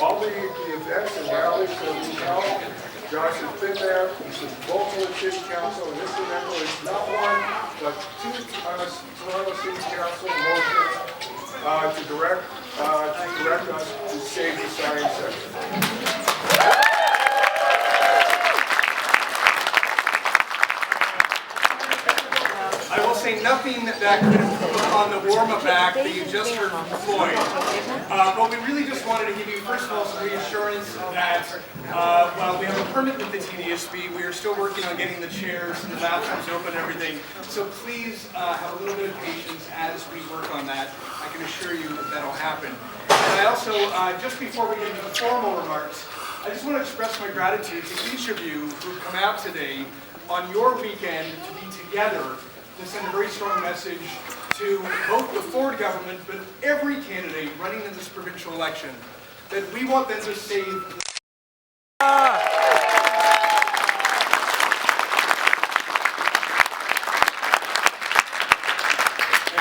all the events and rallies that we held. Josh has been there. He's been vocal at City Council, and incidentally, it's not one, but two Toronto City Council motions to direct us to save the Science Center. I will say nothing that could improve on the warm-up act that you just heard from Floyd. But we really just wanted to give you, first of all, some reassurance that while we have a permit with the TDSB, we are still working on getting the chairs and the bathrooms open and everything. So please have a little bit of patience as we work on that. I can assure you that that'll happen. And I also, just before we get into the formal remarks, I just want to express my gratitude to each of you who've come out today on your weekend to be together to send a very strong message to both the Ford government, but every candidate running in this provincial election, that we want them to save. And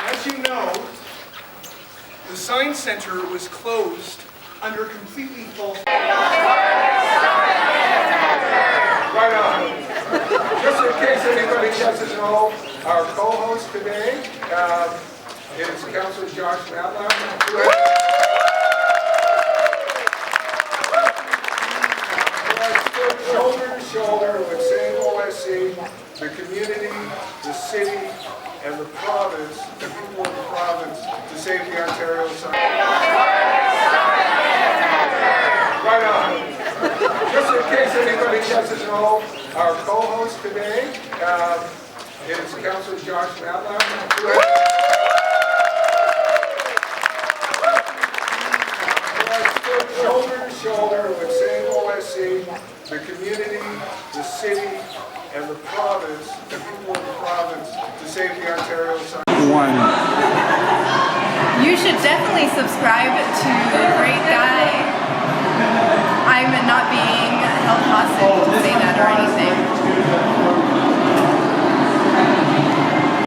as you know, the Science Center was closed under completely false. Right on. Just in case anybody doesn't know, our co-host today is Councilor Josh Matlock, who has stood shoulder to shoulder with Save OSC, the community, the city, and the province, the people of the province, to save the Ontario Science. Right on. Just in case anybody doesn't know, our co-host today is Councilor Josh Matlock, who has stood shoulder to shoulder with Save OSC, the community, the city, and the province, the people of the province, to save the Ontario Science. You should definitely subscribe to